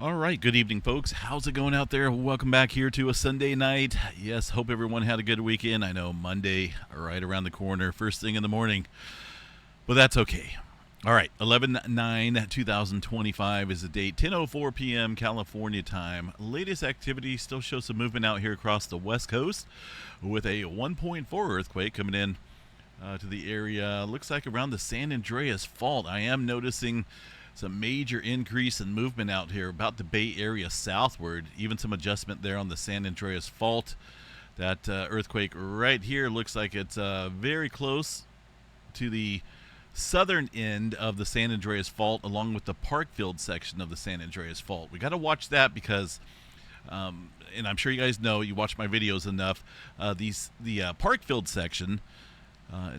All right, good evening, folks. How's it going out there? Welcome back here to a Sunday night. Yes, hope everyone had a good weekend. I know Monday, right around the corner, first thing in the morning, but that's okay. All right, 11/9/2025 is the date, 10:04 p.m. California time. Latest activity still shows some movement out here across the West Coast with a 1.4 earthquake coming in to the area. Looks like around the San Andreas Fault. I am noticing some major increase in movement out here about the Bay Area southward. Even some adjustment there on the San Andreas Fault. That earthquake right here looks like it's very close to the southern end of the San Andreas Fault, along with the Parkfield section of the San Andreas Fault. We got to watch that because and I'm sure you guys know, you watch my videos enough. The Parkfield section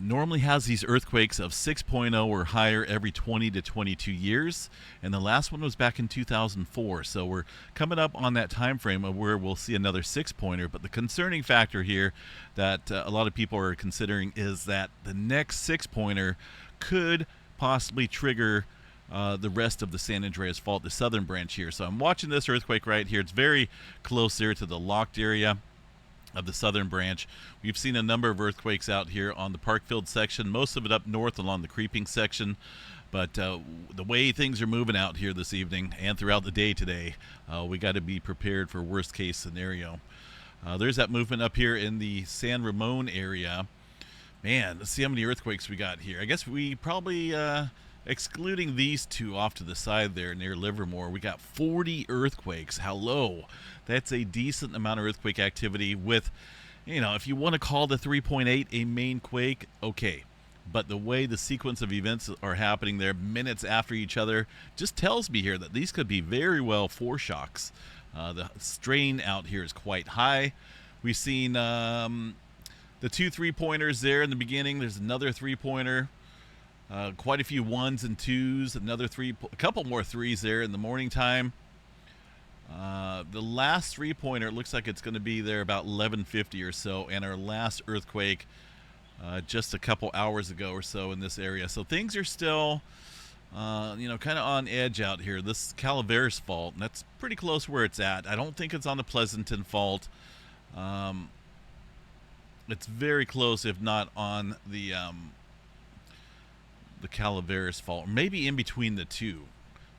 normally has these earthquakes of 6.0 or higher every 20 to 22 years, and the last one was back in 2004. So we're coming up on that time frame of where we'll see another 6-pointer. But the concerning factor here that a lot of people are considering is that the next 6-pointer could possibly trigger the rest of the San Andreas Fault, the southern branch here. So I'm watching this earthquake right here. It's very close there to the locked area of the southern branch. We've seen a number of earthquakes out here on the Parkfield section, most of it up north along the creeping section. But the way things are moving out here this evening and throughout the day today, we got to be prepared for worst case scenario. There's that movement up here in the San Ramon area. Man, let's see how many earthquakes we got here. I guess we probably, excluding these two off to the side there near Livermore, we got 40 earthquakes. Hello. That's a decent amount of earthquake activity with, if you want to call the 3.8 a main quake, okay. But the way the sequence of events are happening there minutes after each other just tells me here that these could be very well foreshocks. The strain out here is quite high. We've seen the 2 3-pointers there in the beginning. There's another 3-pointer. Quite a few 1s and 2s. A couple more 3s there in the morning time. The last 3-pointer looks like it's going to be there about 11:50 or so, and our last earthquake just a couple hours ago or so in this area. So things are still, kind of on edge out here. This Calaveras Fault, and that's pretty close where it's at. I don't think it's on the Pleasanton Fault. It's very close, if not on the Calaveras Fault, or maybe in between the two.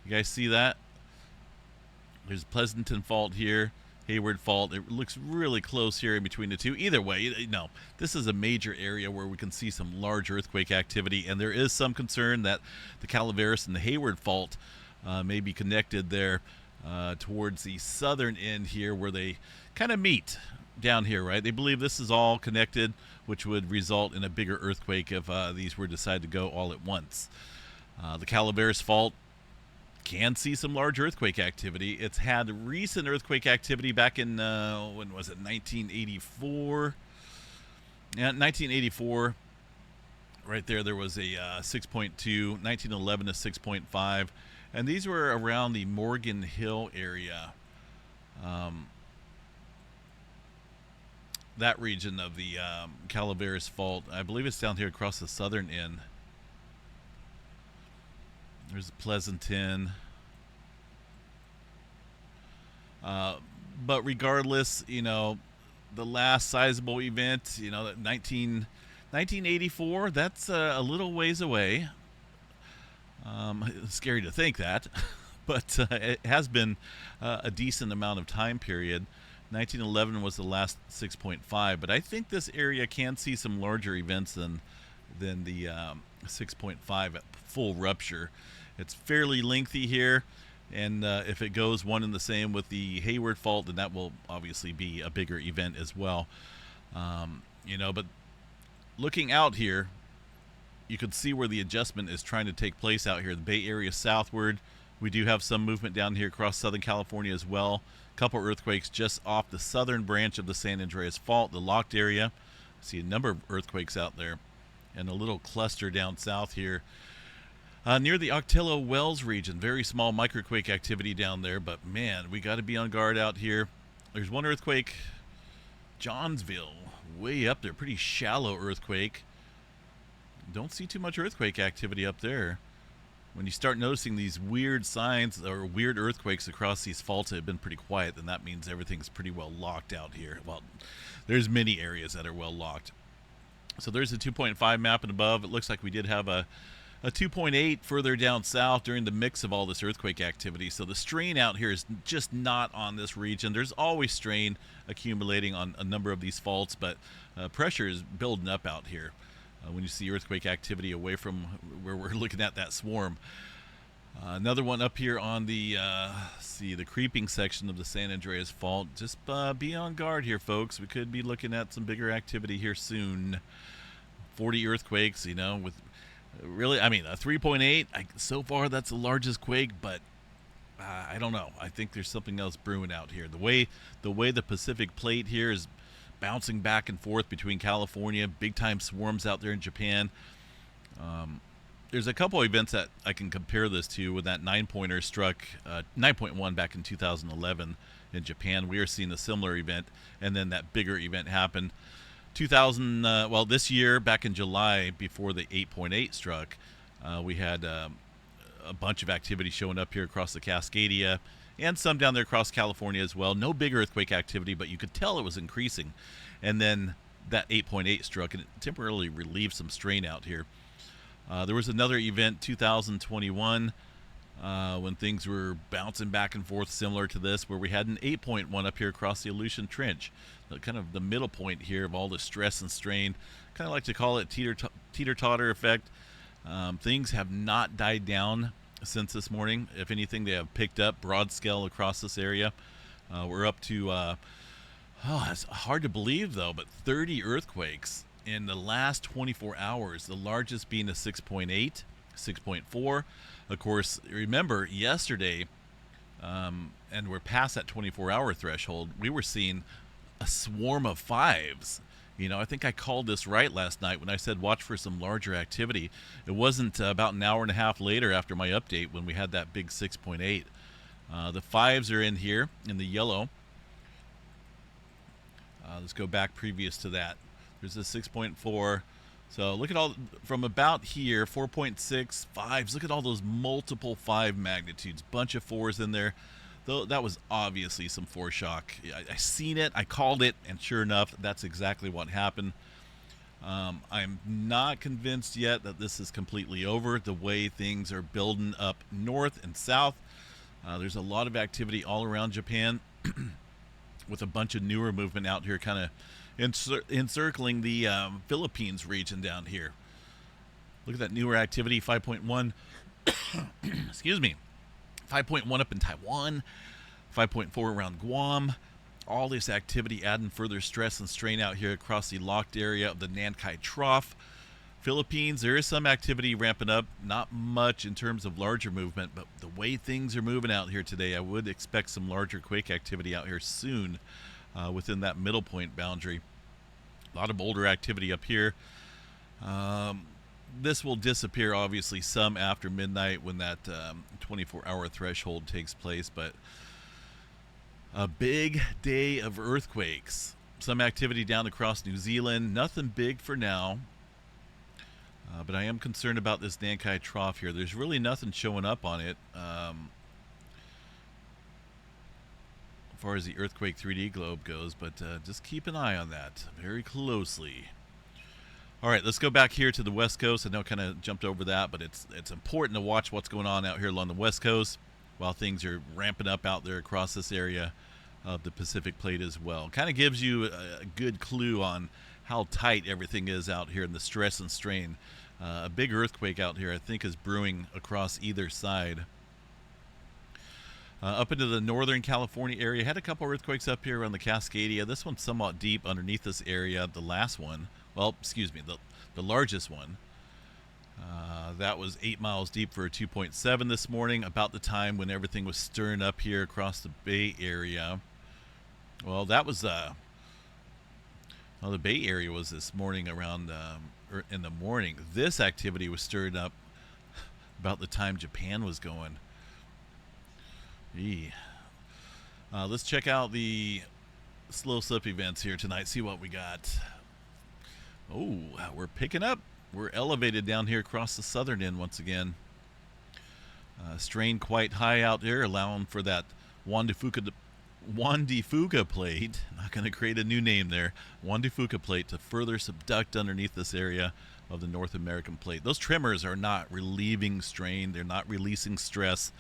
You guys see that? There's Pleasanton Fault here, Hayward Fault. It looks really close here in between the two. Either way, this is a major area where we can see some large earthquake activity, and there is some concern that the Calaveras and the Hayward Fault may be connected there towards the southern end here where they kind of meet down here, right? They believe this is all connected, which would result in a bigger earthquake if these were to decide to go all at once. The Calaveras Fault can see some large earthquake activity. It's had recent earthquake activity back in, when was it, 1984? Yeah, 1984. Right there was a 6.2, 1911 a 6.5. And these were around the Morgan Hill area. That region of the Calaveras Fault. I believe it's down here across the southern end. There's Pleasanton. But regardless, the last sizable event, 1984, that's a little ways away. It's scary to think that, but it has been a decent amount of time period. 1911 was the last 6.5, but I think this area can see some larger events than the 6.5 at full rupture. It's fairly lengthy here, and if it goes one and the same with the Hayward Fault, then that will obviously be a bigger event as well. But looking out here, you can see where the adjustment is trying to take place out here. The Bay Area southward, we do have some movement down here across Southern California as well. A couple earthquakes just off the southern branch of the San Andreas Fault, the locked area. See a number of earthquakes out there, and a little cluster down south here. Near the Octillo Wells region, very small microquake activity down there, but man, we got to be on guard out here. There's one earthquake, Johnsville, way up there, pretty shallow earthquake. Don't see too much earthquake activity up there. when you start noticing these weird signs or weird earthquakes across these faults that have been pretty quiet, then that means everything's pretty well locked out here. Well, there's many areas that are well locked. So there's a 2.5 map and above. It looks like we did have a 2.8 further down south during the mix of all this earthquake activity. So the strain out here is just not on this region. There's always strain accumulating on a number of these faults, but pressure is building up out here when you see earthquake activity away from where we're looking at that swarm. Another one up here on the the creeping section of the San Andreas Fault. Just be on guard here, folks. We could be looking at some bigger activity here soon. 40 earthquakes, you know, with really, I mean, a 3.8. So far, that's the largest quake, but I don't know. I think there's something else brewing out here. The way the Pacific Plate here is bouncing back and forth between California, big time swarms out there in Japan. There's a couple events that I can compare this to. When that 9-pointer struck 9.1 back in 2011 in Japan, we are seeing a similar event, and then that bigger event happened 2000. This year, back in July, before the 8.8 struck, we had a bunch of activity showing up here across the Cascadia, and some down there across California as well. No big earthquake activity, but you could tell it was increasing. And then that 8.8 struck, and it temporarily relieved some strain out here. There was another event, 2021, when things were bouncing back and forth similar to this, where we had an 8.1 up here across the Aleutian Trench. Kind of the middle point here of all the stress and strain. Kind of like to call it teeter-totter effect. Things have not died down since this morning. If anything, they have picked up broad scale across this area. We're up to, it's hard to believe though, but 30 earthquakes in the last 24 hours, the largest being a 6.8, 6.4. Of course, remember yesterday, and we're past that 24-hour threshold, we were seeing a swarm of 5s. You know, I think I called this right last night when I said watch for some larger activity. It wasn't about an hour and a half later after my update when we had that big 6.8. The 5s are in here in the yellow. Let's go back previous to that. There's a 6.4. So look at all, from about here, 4.6, 5s. Look at all those multiple 5 magnitudes. Bunch of 4s in there. Though that was obviously some foreshock. I seen it, I called it, and sure enough, that's exactly what happened. I'm not convinced yet that this is completely over. The way things are building up north and south, there's a lot of activity all around Japan, with a bunch of newer movement out here, kind of encircling the Philippines region down here. Look at that newer activity, 5.1. Excuse me. 5.1 up in Taiwan, 5.4 around Guam. All this activity adding further stress and strain out here across the locked area of the Nankai Trough. Philippines, there is some activity ramping up. Not much in terms of larger movement, but the way things are moving out here today, I would expect some larger quake activity out here soon within that middle point boundary. A lot of older activity up here. This will disappear, obviously, some after midnight when that 24-hour threshold takes place, but a big day of earthquakes. Some activity down across New Zealand. Nothing big for now, but I am concerned about this Nankai Trough here. There's really nothing showing up on it as far as the earthquake 3D globe goes, but just keep an eye on that very closely. All right, let's go back here to the West Coast. I know I kind of jumped over that, but it's important to watch what's going on out here along the West Coast while things are ramping up out there across this area of the Pacific Plate as well. Kind of gives you a good clue on how tight everything is out here and the stress and strain. A big earthquake out here, I think, is brewing across either side. Up into the northern California area, had a couple earthquakes up here around the Cascadia. This one's somewhat deep underneath this area. The last one, well, excuse me, the largest one, that was 8 miles deep for a 2.7 this morning, about the time when everything was stirring up here across the Bay Area. Well, that was, the Bay Area was this morning around, in the morning. This activity was stirred up about the time Japan was going. Let's check out the slow slip events here tonight, see what we got. Oh, we're picking up. We're elevated down here across the southern end once again. Strain quite high out there, allowing for that Juan de Fuca plate. Not going to create a new name there. Juan de Fuca plate to further subduct underneath this area of the North American plate. Those tremors are not relieving strain. They're not releasing stress.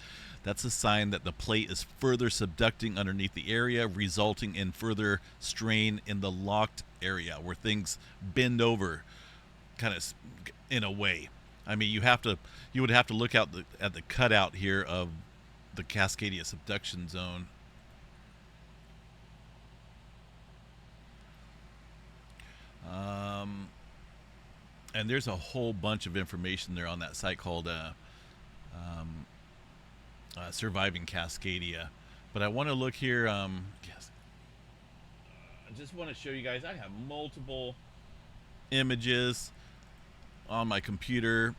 That's a sign that the plate is further subducting underneath the area, resulting in further strain in the locked area where things bend over, kind of in a way. I mean, you would have to look at the cutout here of the Cascadia subduction zone. And there's a whole bunch of information there on that site called Surviving Cascadia. But I want to look here. Yes, I just want to show you guys. I have multiple images on my computer,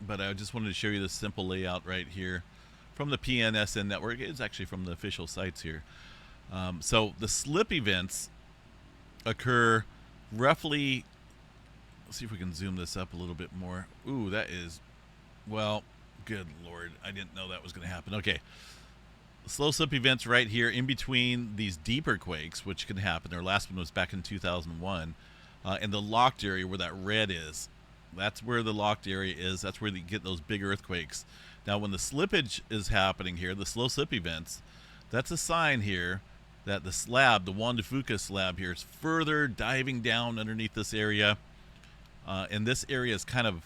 but I just wanted to show you this simple layout right here from the PNSN network. It's actually from the official sites here. So the slip events occur roughly. Let's see if we can zoom this up a little bit more. Ooh, that is, well, good Lord. I didn't know that was going to happen. Okay. Slow slip events right here in between these deeper quakes, which can happen. Our last one was back in 2001. And the locked area where that red is. That's where the locked area is. That's where you get those big earthquakes. Now, when the slippage is happening here, the slow slip events, that's a sign here that the slab, the Juan de Fuca slab here, is further diving down underneath this area. And this area is kind of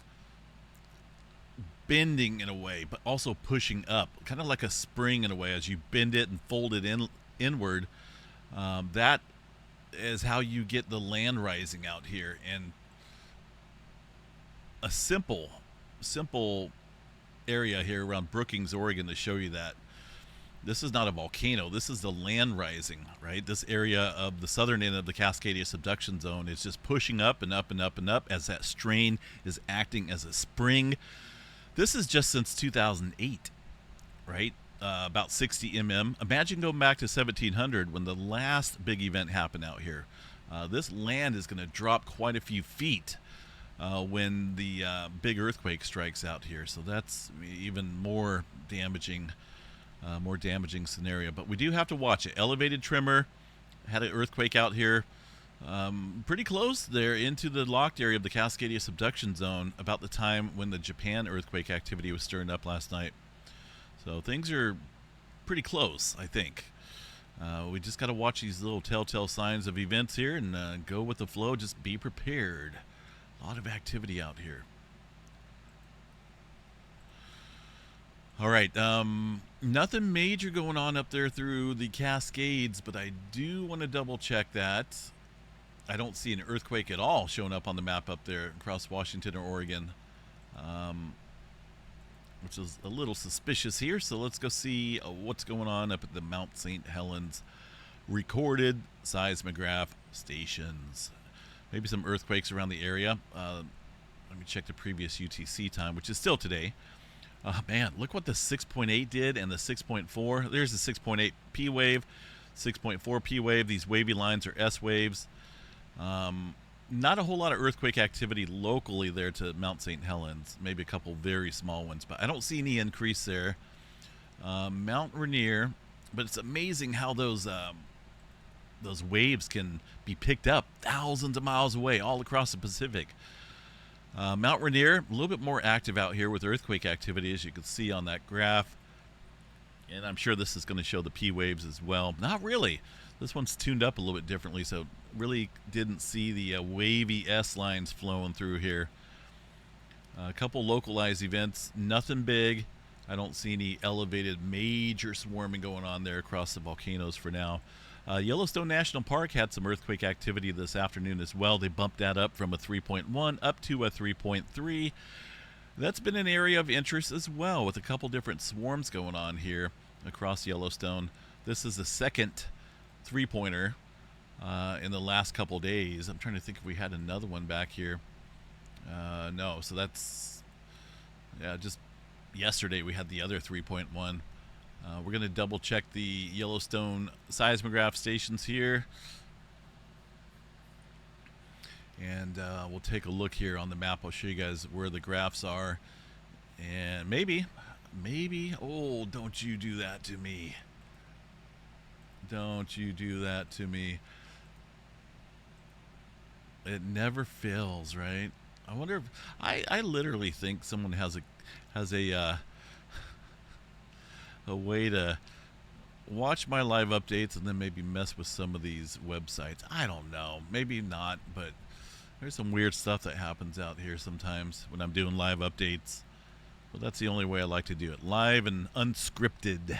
bending in a way, but also pushing up, kind of like a spring in a way. As you bend it and fold it inward, that is how you get the land rising out here. And a simple area here around Brookings, Oregon, to show you that this is not a volcano. This is the land rising, right? This area of the southern end of the Cascadia subduction zone is just pushing up and up and up and up as that strain is acting as a spring. This is just since 2008, right? About 60 mm. Imagine going back to 1700 when the last big event happened out here. This land is going to drop quite a few feet when the big earthquake strikes out here. So that's even more damaging scenario. But we do have to watch it. Elevated tremor, had an earthquake out here pretty close there into the locked area of the Cascadia subduction zone about the time when the Japan earthquake activity was stirring up last night. So things are pretty close, I think. We just got to watch these little telltale signs of events here and go with the flow. Just be prepared. A lot of activity out here. All right, nothing major going on up there through the Cascades, but I do want to double check that. I don't see an earthquake at all showing up on the map up there across Washington or Oregon, which is a little suspicious here. So let's go see what's going on up at the Mount St. Helens recorded seismograph stations. Maybe some earthquakes around the area. Let me check the previous UTC time, which is still today. Man, look what the 6.8 did and the 6.4. There's the 6.8 P wave, 6.4 P wave. These wavy lines are S waves. Not a whole lot of earthquake activity locally there to Mount St. Helens. Maybe a couple very small ones, but I don't see any increase there. Mount Rainier, but it's amazing how those waves can be picked up thousands of miles away all across the Pacific. Mount Rainier, a little bit more active out here with earthquake activity, as you can see on that graph. And I'm sure this is going to show the P waves as well. Not really. This one's tuned up a little bit differently, so really didn't see the wavy S lines flowing through here. A couple localized events, nothing big. I don't see any elevated major swarming going on there across the volcanoes for now. Yellowstone National Park had some earthquake activity this afternoon as well. They bumped that up from a 3.1 up to a 3.3. That's been an area of interest as well, with a couple different swarms going on here across Yellowstone. This is the second three-pointer in the last couple days. I'm trying to think if we had another one back here. No, so that's, yeah, just yesterday we had the other 3.1. We're going to double check the Yellowstone seismograph stations here. And we'll take a look here on the map. I'll show you guys where the graphs are. And maybe maybe. Oh, don't you do that to me. Don't you do that to me. It never fails, right? I wonder if I literally think someone has a way to watch my live updates and then maybe mess with some of these websites. I don't know. Maybe not, but there's some weird stuff that happens out here sometimes when I'm doing live updates. But that's the only way I like to do it. Live and unscripted.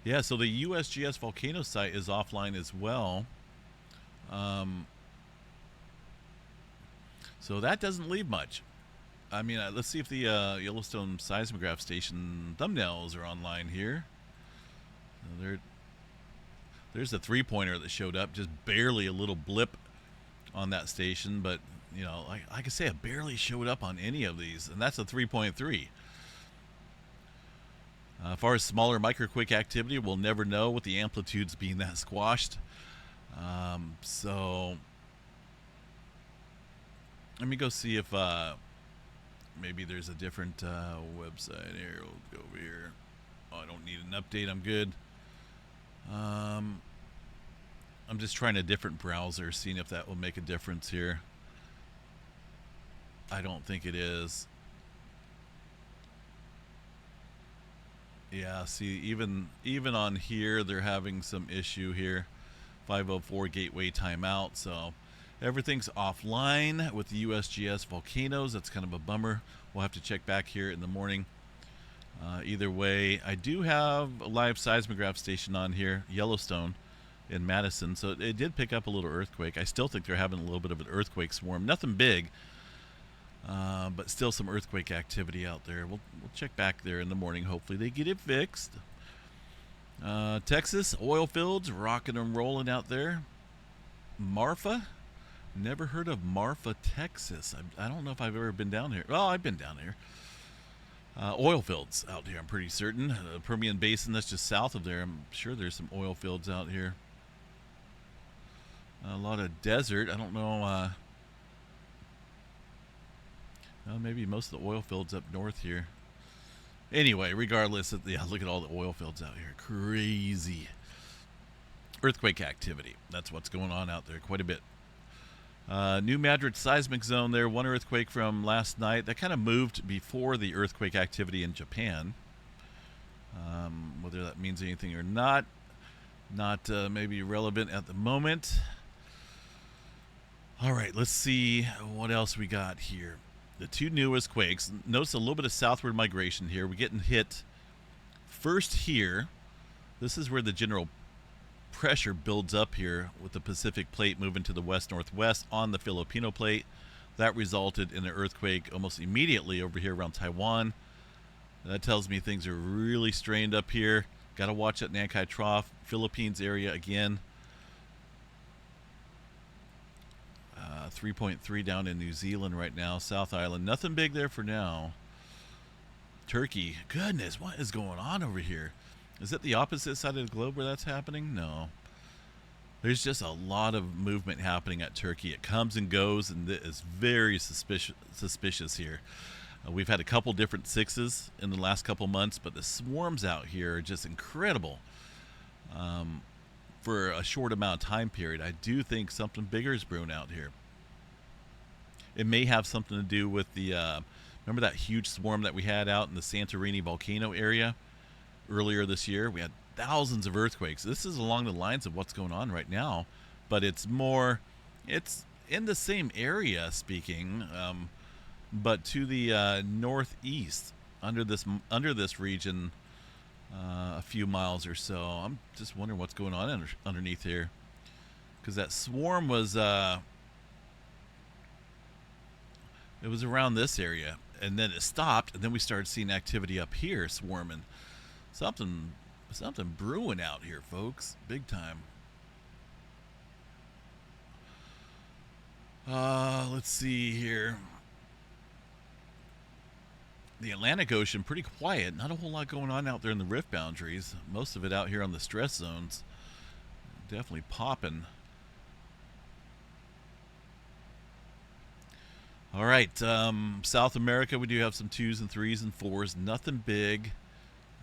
Yeah, so the USGS Volcano site is offline as well. So that doesn't leave much. I mean, let's see if the Yellowstone seismograph station thumbnails are online here. There's a 3-pointer that showed up, just barely a little blip on that station, but you know, like I can say, it barely showed up on any of these, and that's a 3.3. As far as smaller microquake activity, we'll never know with the amplitudes being that squashed. So let me go see if maybe there's a different website here. We'll go over here. Oh, I don't need an update. I'm good. I'm just trying a different browser, seeing if that will make a difference here. I don't think it is. Yeah, see, even on here, they're having some issue here. 504 gateway timeout, so everything's offline with the USGS volcanoes. That's kind of a bummer. We'll have to check back here in the morning. Either way, I do have a live seismograph station on here, Yellowstone in Madison, so it did pick up a little earthquake. I still think they're having a little bit of an earthquake swarm. Nothing big, but still some earthquake activity out there. We'll check back there in the morning. Hopefully they get it fixed. Texas, oil fields, rocking and rolling out there. Marfa? Never heard of Marfa, Texas. I don't know if I've ever been down here. Well, I've been down here. Oil fields out here, I'm pretty certain. The Permian Basin, that's just south of there. I'm sure there's some oil fields out here. A lot of desert. I don't know. Maybe most of the oil fields up north here. Anyway, regardless, yeah, look at all the oil fields out here. Crazy. Earthquake activity. That's what's going on out there quite a bit. New Madrid seismic zone there. One earthquake from last night. That kind of moved before the earthquake activity in Japan. Whether that means anything or not maybe relevant at the moment. All right, let's see what else we got here. The two newest quakes. Notice a little bit of southward migration here. We're getting hit first here. This is where the general pressure builds up here with the Pacific plate moving to the west-northwest on the Filipino plate. That resulted in an earthquake almost immediately over here around Taiwan. That tells me things are really strained up here. Got to watch that Nankai Trough, Philippines area again. 3.3 down in New Zealand right now. South Island, nothing big there for now. Turkey, goodness, what is going on over here? Is it the opposite side of the globe where that's happening? No. There's just a lot of movement happening at Turkey. It comes and goes, and it is very suspicious here. We've had a couple different 6s in the last couple months, but the swarms out here are just incredible. For a short amount of time period, I do think something bigger is brewing out here. It may have something to do with the, remember that huge swarm that we had out in the Santorini volcano area earlier this year? We had thousands of earthquakes. This is along the lines of what's going on right now, but it's in the same area speaking, but to the northeast under this region, a few miles or so. I'm just wondering what's going on underneath here, because that swarm was it was around this area, and then it stopped, and then we started seeing activity up here swarming. Something brewing out here, folks, big time. Let's see here. The Atlantic Ocean, pretty quiet. Not a whole lot going on out there in the rift boundaries. Most of it out here on the stress zones. Definitely popping. All right, South America, we do have some 2s and 3s and 4s. Nothing big.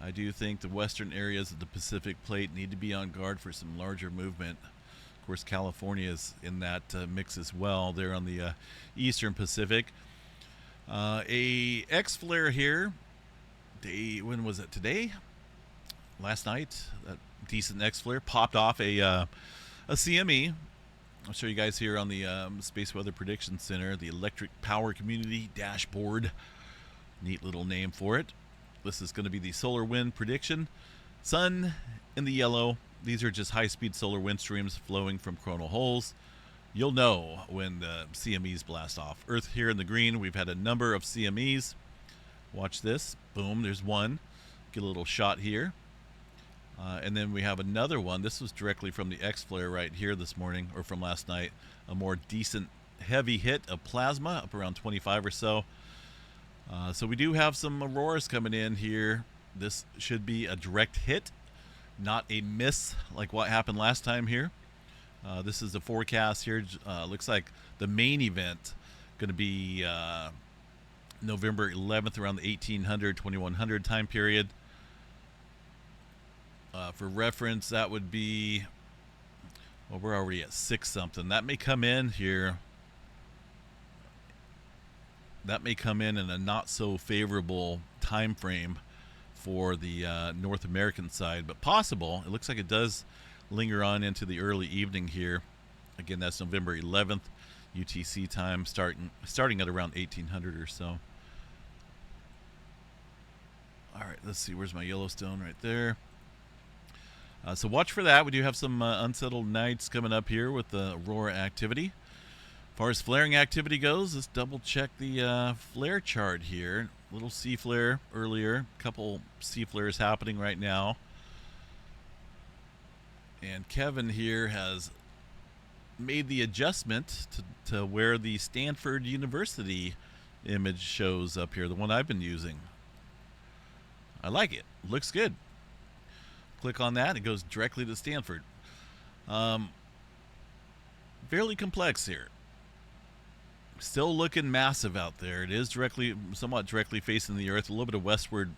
I do think the western areas of the Pacific Plate need to be on guard for some larger movement. Of course, California is in that mix as well. They're on the eastern Pacific. A X flare here. When was it? Today? Last night? That decent X flare popped off a CME. I'll show you guys here on the Space Weather Prediction Center, the Electric Power Community Dashboard. Neat little name for it. This is going to be the solar wind prediction. Sun in the yellow. These are just high-speed solar wind streams flowing from coronal holes. You'll know when the CMEs blast off. Earth here in the green. We've had a number of CMEs. Watch this. Boom, there's one. Get a little shot here. And then we have another one. This was directly from the X flare right here this morning, or from last night. A more decent heavy hit of plasma, up around 25 or so. So we do have some auroras coming in here. This should be a direct hit, not a miss like what happened last time here. This is the forecast here. Looks like the main event going to be November 11th around the 1800, 2100 time period. For reference, that would be, well, we're already at 6 something. That may come in here. That may come in a not so favorable time frame for the North American side, but possible. It looks like it does linger on into the early evening here. Again, that's November 11th, UTC time, starting at around 1800 or so. All right, let's see. Where's my Yellowstone? Right there. So watch for that. We do have some unsettled nights coming up here with the aurora activity. As far as flaring activity goes, let's double check the flare chart here. Little C flare earlier. Couple C flares happening right now. And Kevin here has made the adjustment to where the Stanford University image shows up here, the one I've been using. I like it. Looks good. Click on that, it goes directly to Stanford. Fairly complex here. Still looking massive out there. It is somewhat directly facing the Earth, a little bit of westward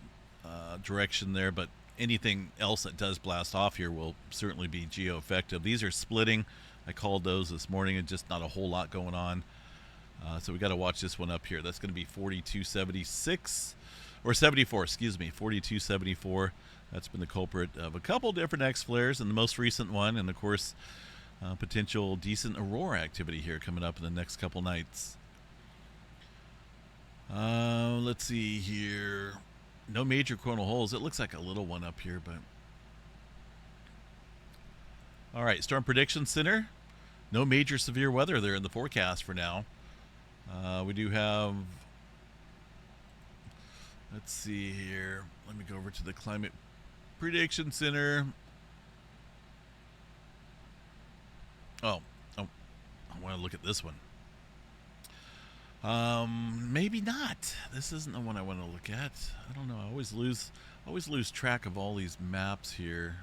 direction there, but anything else that does blast off here will certainly be geo-effective. These are splitting. I called those this morning, and just not a whole lot going on. So we got to watch this one up here. That's going to be 4276, or 74, excuse me, 4274. That's been the culprit of a couple different X flares, and the most recent one, and of course, potential decent aurora activity here coming up in the next couple nights. Let's see here. No major coronal holes. It looks like a little one up here, but all right. Storm Prediction Center. No major severe weather there in the forecast for now. We do have. Let's see here. Let me go over to the Climate Prediction Center. Oh, I want to look at this one. Maybe not. This isn't the one I want to look at. I don't know. I always lose track of all these maps here.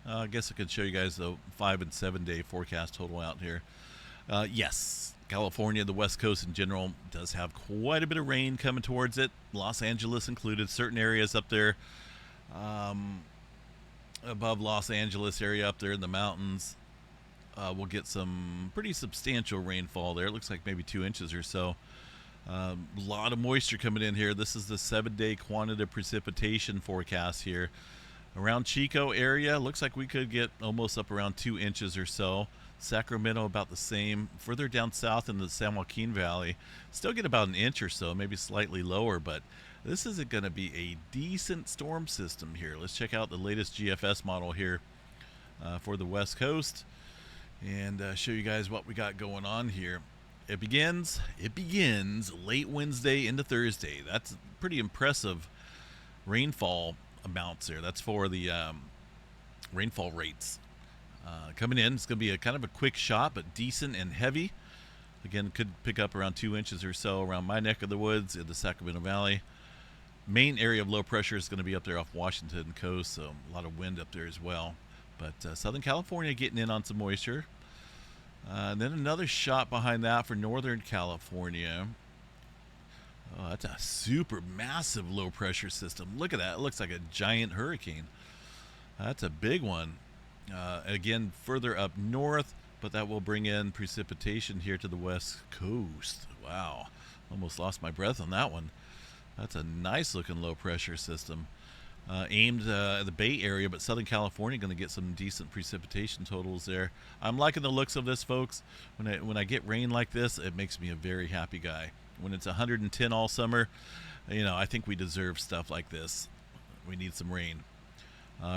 I guess I could show you guys the 5 and 7 day forecast total out here. Yes, California, the West Coast in general, does have quite a bit of rain coming towards it. Los Angeles included. Certain areas up there, above Los Angeles area up there in the mountains, we'll get some pretty substantial rainfall there. It looks like maybe 2 inches or so. A lot of moisture coming in here. This is the 7-day quantitative precipitation forecast here. Around Chico area, looks like we could get almost up around 2 inches or so. Sacramento about the same. Further down south in the San Joaquin Valley, still get about an inch or so, maybe slightly lower, but this is going to be a decent storm system here. Let's check out the latest GFS model here for the West Coast and show you guys what we got going on here. It begins late Wednesday into Thursday. That's pretty impressive rainfall amounts there. That's for the rainfall rates coming in. It's going to be a kind of a quick shot, but decent and heavy. Again, could pick up around 2 inches or so around my neck of the woods in the Sacramento Valley. Main area of low pressure is going to be up there off Washington coast, so a lot of wind up there as well. But Southern California getting in on some moisture. And then another shot behind that for Northern California. Oh, that's a super massive low pressure system. Look at that. It looks like a giant hurricane. That's a big one. Again, further up north, but that will bring in precipitation here to the west coast. Wow. Almost lost my breath on that one. That's a nice looking low pressure system. Aimed at the Bay Area, but Southern California going to get some decent precipitation totals there. I'm liking the looks of this, folks. When I get rain like this, it makes me a very happy guy. When it's 110 all summer, I think we deserve stuff like this. We need some rain.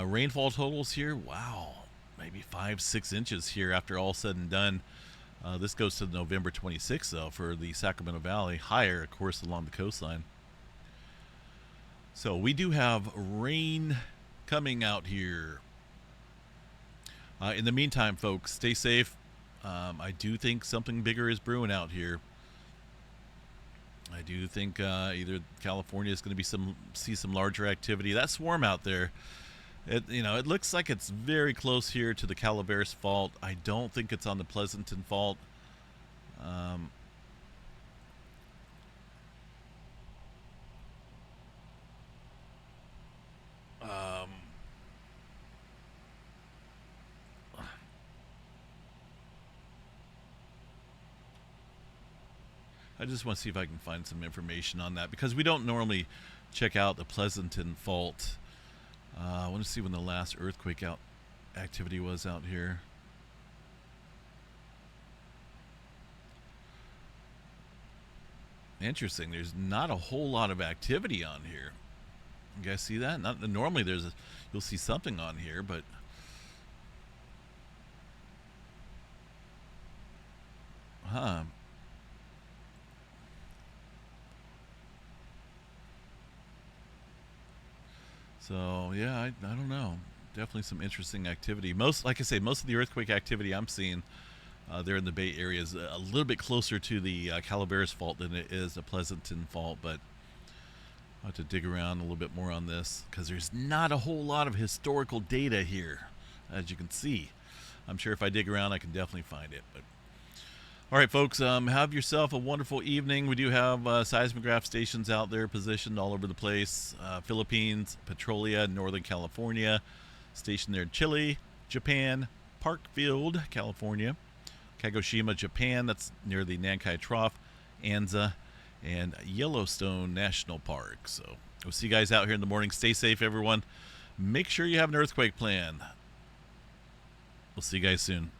Rainfall totals here, wow, maybe 5-6 inches here after all said and done. This goes to November 26th, though, for the Sacramento Valley. Higher, of course, along the coastline. So we do have rain coming out here. In the meantime, folks, stay safe. I do think something bigger is brewing out here. I do think either California is going to see some larger activity. That swarm out there, it looks like it's very close here to the Calaveras fault. I don't think it's on the Pleasanton fault. I just want to see if I can find some information on that, because we don't normally check out the Pleasanton fault. I want to see when the last earthquake activity was out here. Interesting. There's not a whole lot of activity on here. You guys see that? Normally you'll see something on here, but So yeah, I don't know. Definitely some interesting activity. Like I say, most of the earthquake activity I'm seeing there in the Bay Area is a little bit closer to the Calaveras fault than it is the Pleasanton fault. But I'll have to dig around a little bit more on this, because there's not a whole lot of historical data here, as you can see. I'm sure if I dig around, I can definitely find it. But all right, folks, have yourself a wonderful evening. We do have seismograph stations out there positioned all over the place. Philippines, Petrolia, Northern California, stationed there in Chile, Japan, Parkfield, California, Kagoshima, Japan, that's near the Nankai Trough, Anza, and Yellowstone National Park. So we'll see you guys out here in the morning. Stay safe, everyone. Make sure you have an earthquake plan. We'll see you guys soon.